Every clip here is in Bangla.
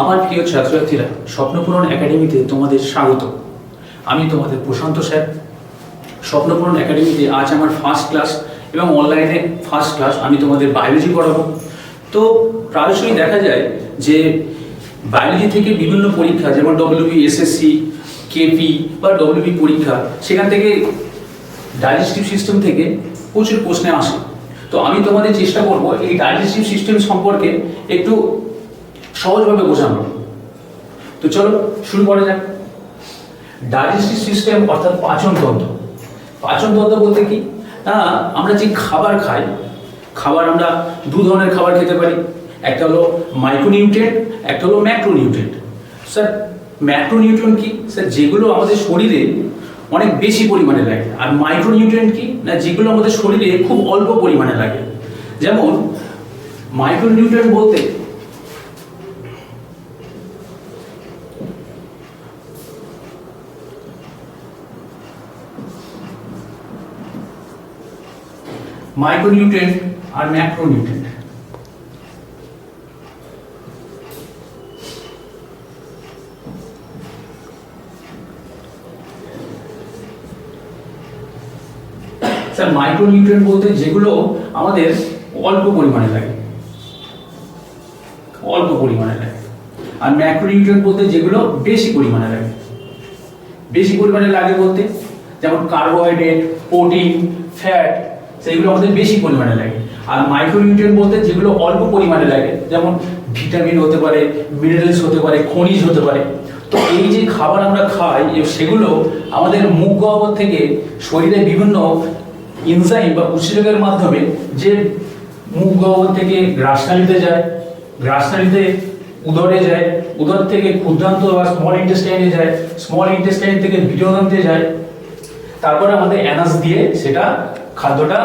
আমার প্রিয় ছাত্রছাত্রীরা, স্বপ্নপূরণ একাডেমিতে তোমাদের স্বাগত। আমি তোমাদের প্রশান্ত স্যার। স্বপ্নপূরণ একাডেমিতে আজ আমার ফার্স্ট ক্লাস এবং অনলাইনে ফার্স্ট ক্লাস। আমি তোমাদের বায়োলজি পড়াবো। তো প্রায়শই দেখা যায় যে বায়োলজি থেকে বিভিন্ন পরীক্ষা, যেমন ডব্লিউবি, এসএসসি, কেপি বা ডব্লিউবি পরীক্ষা, সেখান থেকে ডাইজেস্টিভ সিস্টেম থেকে প্রচুর প্রশ্ন আসে। তো আমি তোমাদের চেষ্টা করব এই ডাইজেস্টিভ সিস্টেম সম্পর্কে একটু সহজভাবে বোঝানো। তো চলো শুরু করা যাক। ডাইজেস্টিভ সিস্টেম অর্থাৎ পাচনতন্ত্র। পাচনতন্ত্র বলতে কি না, আমরা যে খাবার খাই, খাবার আমরা দু ধরনের খাবার খেতে পারি। একটা হলো মাইক্রোনিউট্রিয়েন্ট, একটা হলো ম্যাক্রোনিউট্রিয়েন্ট। স্যার ম্যাক্রোনিউট্রিয়েন্ট কি? স্যার যেগুলো আমাদের শরীরে অনেক বেশি পরিমাণে লাগে। আর মাইক্রোনিউট্রিয়েন্ট কি না, যেগুলো আমাদের শরীরে খুব অল্প পরিমাণে লাগে। যেমন মাইক্রোনিউট্রিয়েন্ট বলতে মাইক্রোনিউট্রিয়েন্ট আর ম্যাক্রোনিউট্রিয়েন্ট। স্যার মাইক্রোনিউট্রিয়েন্ট বলতে যেগুলো আমাদের অল্প পরিমাণে লাগে, অল্প পরিমাণে লাগে। আর ম্যাক্রোনিউট্রিয়েন্ট বলতে যেগুলো বেশি পরিমাণে লাগে। বেশি পরিমাণে লাগে বলতে যেমন কার্বোহাইড্রেট, প্রোটিন, ফ্যাট, সেগুলো আমাদের বেশি পরিমাণে লাগে। আর মাইক্রোনিউট্রিয়েন্ট বলতে যেগুলো অল্প পরিমাণে লাগে, যেমন ভিটামিন হতে পারে, মিনারেলস হতে পারে, খনিজ হতে পারে। তো এই যে খাবার আমরা খাই, সেগুলো আমাদের মুখ গহ্বর থেকে শরীরে বিভিন্ন এনজাইম বা উৎসেচকের মাধ্যমে যে মুখ গহ্বর থেকে গ্রাসনালীতে যায়, গ্রাসনালীতে উদরে যায়, উদর থেকে ক্ষুদ্রান্ত বা স্মল ইন্টেস্টাইনে যায়, স্মল ইন্টেস্টাইন থেকে বৃহদান্তে যায়, তারপরে আমাদের অ্যানাস দিয়ে সেটা খাদ্যটা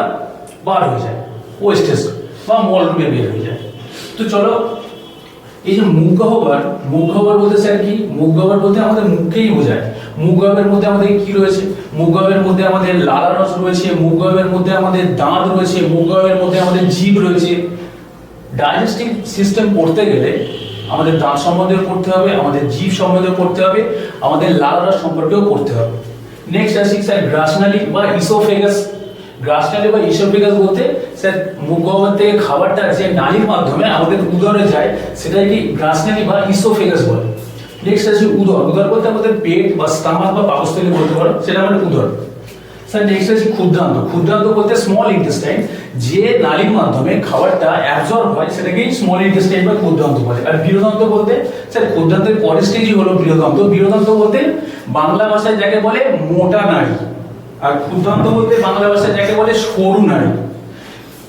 বার হয়ে যায়, ওয়েস্টেজ বা মলরূপে বের হয়ে যায়। তো চলো, এই যে মুখ গহ্বর, মুখ গহ্বর বলতে স্যার কি? মুখ গহ্বর বলতে আমাদের মুখকেই বোঝায়। মুখ গহ্বরের মধ্যে আমাদের কি রয়েছে? মুখ গহ্বরের মধ্যে আমাদের লালা রস রয়েছে, মুখ গহ্বরের মধ্যে আমাদের দাঁত রয়েছে, মুখ গহ্বরের মধ্যে আমাদের জিভ রয়েছে। ডাইজেস্টিভ সিস্টেম পড়তে গেলে আমাদের দাঁত সম্বন্ধেও পড়তে হবে, আমাদের জিভ সম্বন্ধেও পড়তে হবে, আমাদের লালা রস সম্পর্কেও পড়তে হবে। নেক্সট আসি স্যার গ্রাসনালী বা ইসোফেগাস। গ্রাসনালী বা ইসোফেগাস বলতে স্যার মুখ গহ্বর থেকে খাবারটা যে নালীর মাধ্যমে আমাদের উদরে যায়, সেটাই কি গ্রাসনালী বা ইসোফেগাস বলে। নেক্সট আছে উদর। উদর বলতে আমাদের পেট বা স্টামাক বা পাকস্থলী বলতে পারো, সেটা আমাদের উদর। স্যার নেক্সট আছে ক্ষুদ্রান্ত। ক্ষুদ্রান্ত বলতে স্মল ইন্টেস্টাইন, যে নালীর মাধ্যমে খাবারটা অ্যাবজর্ব হয় সেটাকেই স্মল ইন্টেস্টাইন বা ক্ষুদ্রান্ত বলে। আর বৃহদান্ত বলতে স্যার ক্ষুদ্রান্তের পরের স্টেজই হলো বৃহদান্ত। বৃহদান্ত বলতে বাংলা ভাষায় যাকে বলে মোটা নাড়ি, আর ক্ষুদ্রান্ত বলতে বাংলা ভাষায় যাকে বলে সরু নাড়ি।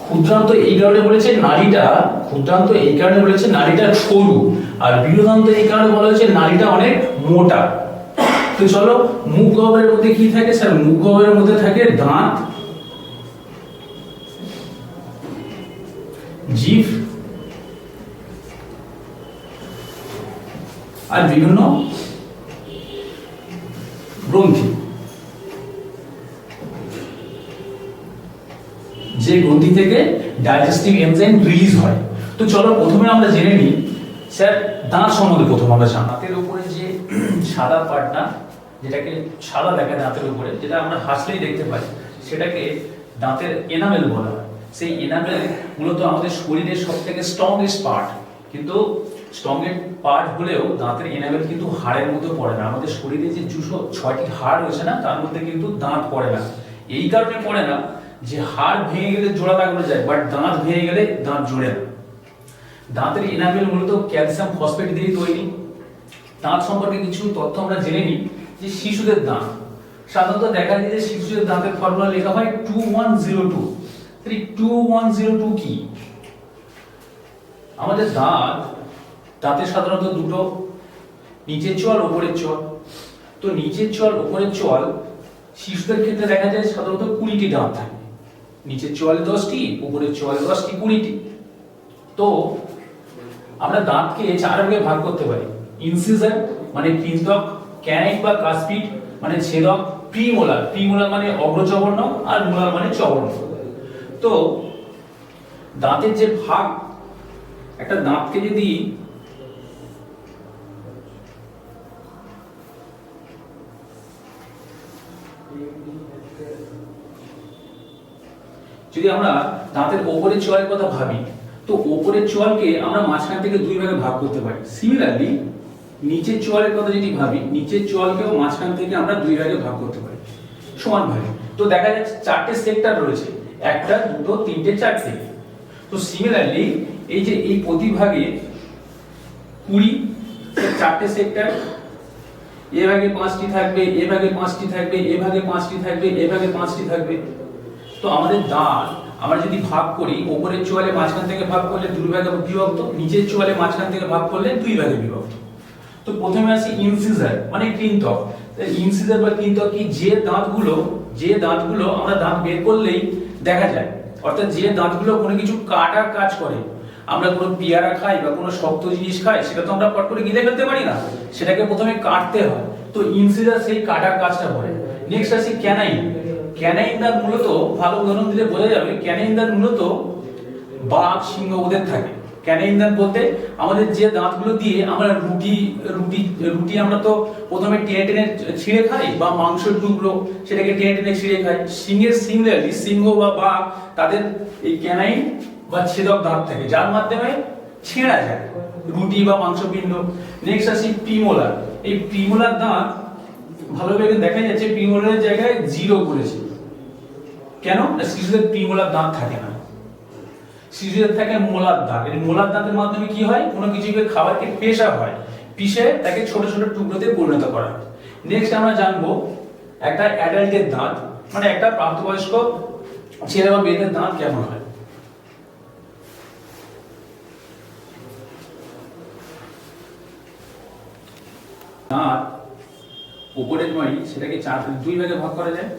ক্ষুদ্রান্ত এই কারণে বলেছে নাড়িটা, ক্ষুদ্রান্ত এই কারণে বলেছে নাড়িটা সরু, আর বৃহদান্ত এই কারণে বলা হয়েছে নাড়িটা অনেক মোটা। তো চলো, মুখ গহ্বরের মধ্যে কি থাকে? স্যার মুখ গহ্বরের মধ্যে থাকে দাঁত, জিভ আর বিভিন্ন গ্রন্থি, যে গ্রন্থি থেকে ডাইজেস্টিভ এনজাইম রিলিজ হয়। তো চলো প্রথমে আমরা জেনে নিই স্যার দাঁত সম্বন্ধে। প্রথমে আমরা দাঁতের উপরে যে সাদা পাটটা, যেটাকে সাদা দেখা দাঁতের উপরে, যেটা আমরা হাসলেই দেখতে পাই, সেটাকে দাঁতের এনামেল বলা হয়। সেই এনামেল মূলত আমাদের শরীরের সব থেকে স্ট্রংগেস্ট পার্ট, কিন্তু স্ট্রংগেস্ট পার্ট হলেও দাঁতের এনামেল কিন্তু হাড়ের মধ্যে পড়ে না। আমাদের শরীরে যে 6টি হাড় রয়েছে না, তার মধ্যে কিন্তু দাঁত পড়ে না। এই কারণে পড়ে না যে হাড় ভেঙে গেলে জোড়া লাগানো যায়, বাট দাঁত ভেঙে গেলে দাঁত জোড়ে না। দাঁতের এনামেল মূলত ক্যালসিয়াম ফসফেট দিয়ে তৈরি। দাঁত সম্পর্কে কিছু তথ্য আমরা জেনে নিই। যে শিশুদের দাঁত সাধারণত দেখা যায় যে শিশুদের দাঁতের ফর্মুলা লেখা হয় 2102। 2102 কি? আমাদের দাঁতের সাধারণত দুটো, নিচের চোয়াল, উপরের চোয়াল। তো নিচের চোয়াল, উপরের চোয়াল শিশুদের ক্ষেত্রে দেখা যায় সাধারণত 20টি দাঁত থাকে। নিচের চোয়ালে 10টি, উপরের চোয়ালে 10টি, 20টি। তো আমরা দাঁতকে 4 ভাগে ভাগ করতে পারি। ইনসিজার মানে কৃন্তক, ক্যানিক বা কাসপিড মানে ছেদক, প্রিমোলার, প্রিমোলার মানে অগ্রচবর্ণ, আর মোলার মানে চবর্ণ। তো দাঁতের যে ভাগ, একটা দাঁতকে যদি যদি আমরা দাঁতের ওপরের চোয়ালের কথা ভাবি, তো ওপরের চোয়ালকে আমরা মাঝখান থেকে দুই ভাগে ভাগ করতে পারি। সিমিলারলি নিচের চোয়ালের কথা যদি ভাবি, নিচের চোয়ালকেও মাঝখান থেকে আমরা দুই ভাগে ভাগ করতে পারি সমান ভাগে। তো দেখা যাচ্ছে চারটে সেক্টর রয়েছে, একটা, দুটো, তিনটে, চারটে। তো সিমিলারলি এই যে এই প্রতি ভাগে 20, চারটে সেক্টর, এ ভাগে 5টি থাকবে, এ ভাগে 5টি থাকবে, এ ভাগে 5টি থাকবে, এ ভাগে 5টি থাকবে। তো আমাদের দাঁত আমরা যদি ভাগ করি, উপরের চোয়ালে মাঝখান থেকে ভাগ করলে দুই ভাগে বিভক্ত, নিচের চোয়ালে মাঝখান থেকে ভাগ করলে দুই ভাগে বিভক্ত। তো প্রথমে আসি ইনসিজার মানে কৃন্তক। ইনসিজার বা কৃন্তক কি? যে দাঁতগুলো আমরা দাঁত বের করলেই দেখা যায়, অর্থাৎ যে দাঁতগুলো কোনো কিছু কাটার কাজ করে। আমরা কোনো পেয়ারা খাই বা কোনো শক্ত জিনিস খাই, সেটা তো আমরা পট করে গিলে ফেলতে পারি না, সেটাকে প্রথমে কাটতে হয়। তো ইনসিজার সেই কাটার কাজটা করে। নেক্সট আসি ক্যানাইন। ক্যানাইন দাঁত মূলত, ভালো উদাহরণ দিলে বোঝা যাবে, ক্যানাইন দাঁত মূলত বাঘ, সিংহ ওদের থাকে। ক্যানাইন দাঁত বলতে আমাদের যে দাঁতগুলো দিয়ে আমরা রুটি আমরা তো প্রথমে টেনে টেনে ছিঁড়ে খাই, বা মাংসের টুকরো সেটাকে টেনে টেনে ছিঁড়ে খাই। সিমিলারলি সিংহ বা বাঘ তাদের এই ক্যানাইন বা ছেদক দাঁত থাকে, যার মাধ্যমে ছেঁড়া যায় রুটি বা মাংসপিণ্ড। নেক্সট আসি প্রিমোলার। এই প্রিমোলার দাঁত ভালোভাবে দেখা যাচ্ছে প্রিমোলারের জায়গায় 0 করেছে। কেন? শিশুদের প্রিমোলার দাঁত থাকে না, শিশুদের থাকে মোলার দাঁত। এই মোলার দাঁতের মাধ্যমে কি হয়? কোনো কিছুকে খাবারকে পেশা হয়, পিষে তাকে ছোট ছোট টুকরোতে পরিণত করা হয়। নেক্সট আমরা জানবো একটা অ্যাডাল্টের দাঁত, মানে একটা প্রাপ্তবয়স্ক ছেলে বা মেয়েদের দাঁত কেমন হয়। দাঁত উপরের মাড়ি সেটাকে দুই ভাগে ভাগ করা যায়,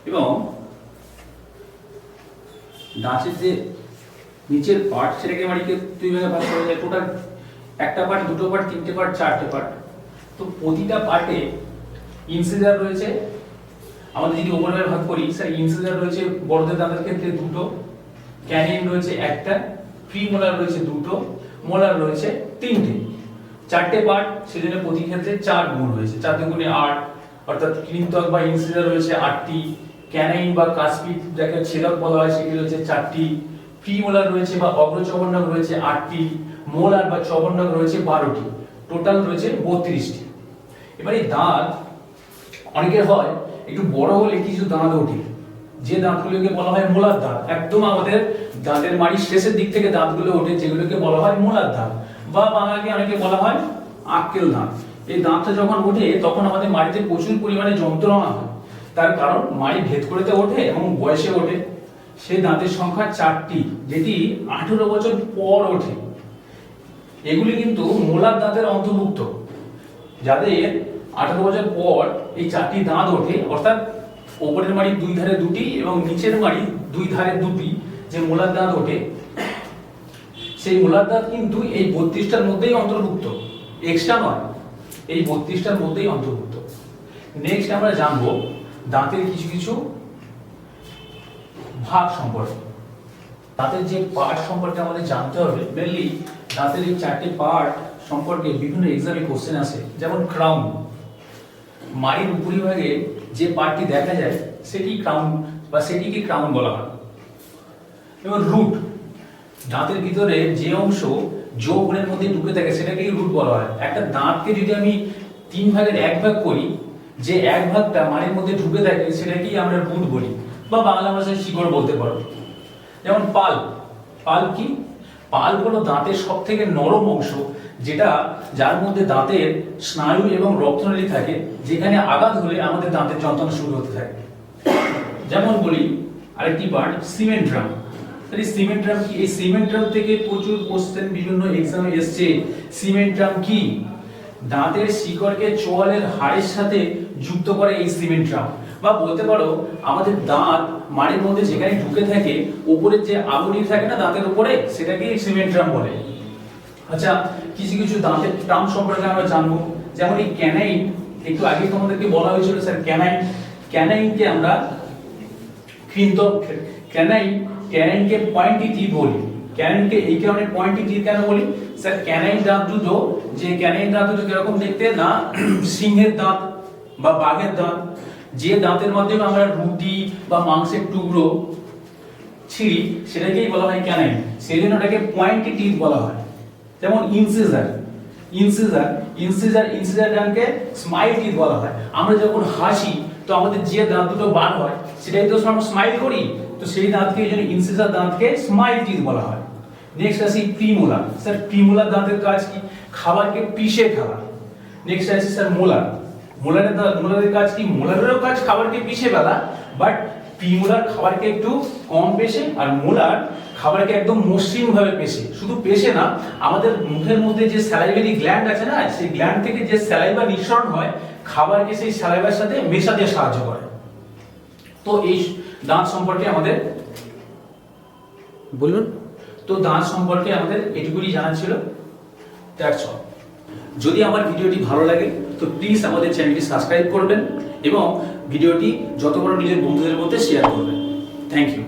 এবং দাঁতের যে নিচের পার্ট সেটাকে মাড়িকে দুই ভাগে ভাগ করা যায়। টোটাল একটা পার্ট, দুটো পার্ট, তিনটে পার্ট, চারটে পার্ট। তো প্রতিটা পার্টে ইনসিজার রয়েছে। আমাদের যদি ওভারভাবে ভাগ করি, স্যার ইনসিজার রয়েছে বড়দের দাঁতের ক্ষেত্রে দুটো, ক্যানিন রয়েছে একটা, প্রিমোলার রয়েছে দুটো, মোলার রয়েছে তিনটে। চারটে পার্ট, সেজন্য প্রতি ক্ষেত্রে 4 গুণ রয়েছে, 4 গুণে 8, অর্থাৎ কৃন্তক বা ইনসিজার রয়েছে 8টি, ক্যানাইন বা কাসপিড যাকে ছেদক বলা হয় সেগুলো রয়েছে 4টি, প্রিমোলার রয়েছে বা অগ্রচবন্নক রয়েছে 8টি, মোলার বা চবন্নক রয়েছে 12টি, টোটাল রয়েছে 32টি। এবারে দাঁত অনেকের হয় একটু বড় হলে কিছু দাঁত ওঠে, যে দাঁতগুলোকে বলা হয় মোলার দাঁত। একদম আমাদের দাঁতের মাড়ির শেষের দিক থেকে দাঁতগুলো ওঠে, যেগুলোকে বলা হয় মোলার দাঁত, বা বাংলাকে অনেকে বলা হয় আক্কেল দাঁত। এই দাঁতটা যখন ওঠে তখন আমাদের মাড়িতে প্রচুর পরিমাণে যন্ত্রণা হয়, তার কারণ মাড়ি ভেদ করেতে ওঠে এবং বয়সে ওঠে। সেই দাঁতের সংখ্যা 4টি, যেটি 18 বছর পর ওঠে। এগুলি কিন্তু মোলার দাঁতের অন্তর্ভুক্ত। যাদের 18 বছর পর এই 4টি দাঁত ওঠে, অর্থাৎ উপরের মাড়ির দুই ধারে দুটি এবং নিচের মাড়ির দুই ধারে দুটি যে মোলার দাঁত ওঠে, সেই মোলার দাঁত কিন্তু এই 32টার মধ্যেই অন্তর্ভুক্ত, এক্সট্রা নয়, এই 32টার মধ্যেই অন্তর্ভুক্ত। নেক্সট আমরা জানবো দাঁতের কিছু কিছু ভাগ সম্পর্কে। দাঁতের যে পার্ট সম্পর্কে আমাদের জানতে হবে। মেনলি দাঁতের এই 4টে পার্ট সম্পর্কে বিভিন্ন এক্সামে কোশ্চেন আসে। যেমন ক্রাউন, মাড়ির উপরিভাগে যে পার্টটি দেখা যায় সেটি ক্রাউন বা সেটিকে ক্রাউন বলা হয়। এবং রুট, দাঁতের ভিতরে যে অংশ যৌবনের মধ্যে ঢুকে থাকে সেটাকে রুট বলা হয়। একটা দাঁতকে যদি আমি 3 ভাগের 1 ভাগ করি, যে 1 ভাগটা মাড়ির মধ্যে ঢুকে থাকে সেটাকেই আমরা রুট বলি, বা বাংলা ভাষায় শিকড় বলতে পারো। যেমন পাল্প। পাল্প কি? পাল্প হলো দাঁতের সব থেকে নরম অংশ, যেটা যার মধ্যে দাঁতের স্নায়ু এবং রক্তনালী থাকে, যেখানে আঘাত হলে আমাদের দাঁতের যন্ত্রণা শুরু হতে থাকে। যেমন বলি আরেকটি পার্ট সিমেন্ট্রাম। তাহলে সিমেন্ট্রাম কি? এই সিমেন্ট্রাম থেকে প্রচুর কোশ্চেন বিভিন্ন এক্সামে এসেছে। সিমেন্ট্রাম কি? দাঁতের শিকড়কে চোয়ালের হাড়ের সাথে যুক্ত করে এই সিমেন্ট্রাম, বা বলতে পারো আমাদের দাঁত মাড়ির মধ্যে যেখানে ঢুকে থাকে, উপরের যে আবরণী থাকে না দাঁতের উপরে, সেটাকে সিমেন্ট্রাম বলে। আচ্ছা, কিছু কিছু দাঁতের টার্ম সম্পর্কে আমরা জানবো। যেমন এই ক্যানাইন, একটু আগে তোমাদেরকে বলা হয়েছিল স্যার ক্যানাইনকে আমরা কৃন্তক, ক্যানাইনকে পয়েন্টি টিথ বলি। ক্যানাইনকে এই কারণে পয়েন্টি টিথ কেন বলি? স্যার ক্যানাইন দাঁত দুটো, যে ক্যানাইন দাঁত দুটো কিরকম দেখতে না, সিংহের দাঁত বা বাঘের দাঁত, যে দাঁতের মাধ্যমে আমরা রুটি বা মাংসের টুকরো ছিরি সেটাকেই বলা হয় ক্যানাইন, সেই জন্য ওটাকে পয়েন্টি টিথ বলা হয়। যেমন ইনসিজার, ইনসিজারকে স্মাইল টিথ বলা হয়। আমরা যখন হাসি তো আমাদের যে দাঁত দুটো বার হয় সেটাই তো আমরা স্মাইল করি, তো সেই দাঁতকে এই জন্য ইনসিজার দাঁতকে স্মাইল টিথ বলা হয়। নেক্সট আসি প্রিমোলার। স্যার প্রিমোলার দাঁতের কাজ কি? খাবারকে পিষে খাওয়া। নেক্সট আসি স্যার মোলার। মোলারের কাজ কি? মোলারেরও কাজ খাবারকে পিষে ফেলা, বাট প্রিমোলার খাবারকে একটু কম পেশে, আর মোলার খাবারকে একদম মসৃণ ভাবে পেশে। শুধু পেশে না, আমাদের মুখের মধ্যে যে স্যালাইভারি গ্ল্যান্ড আছে না, সেই গ্ল্যান্ড থেকে যে স্যালাইভা নিঃসরণ হয় খাবারকে সেই স্যালাইভার সাথে মেশাতে সাহায্য করে। তো এই দাঁত সম্পর্কে আমাদের বলুন। তো দাঁত সম্পর্কে আমাদের এটুকুই জানা ছিল। That's all. যদি আমার ভিডিওটি ভালো লাগে তো প্লিজ আমাদের চ্যানেলটি সাবস্ক্রাইব করবেন এবং ভিডিওটি যত বড় নিজের বন্ধুদের মধ্যে শেয়ার করবেন। Thank you.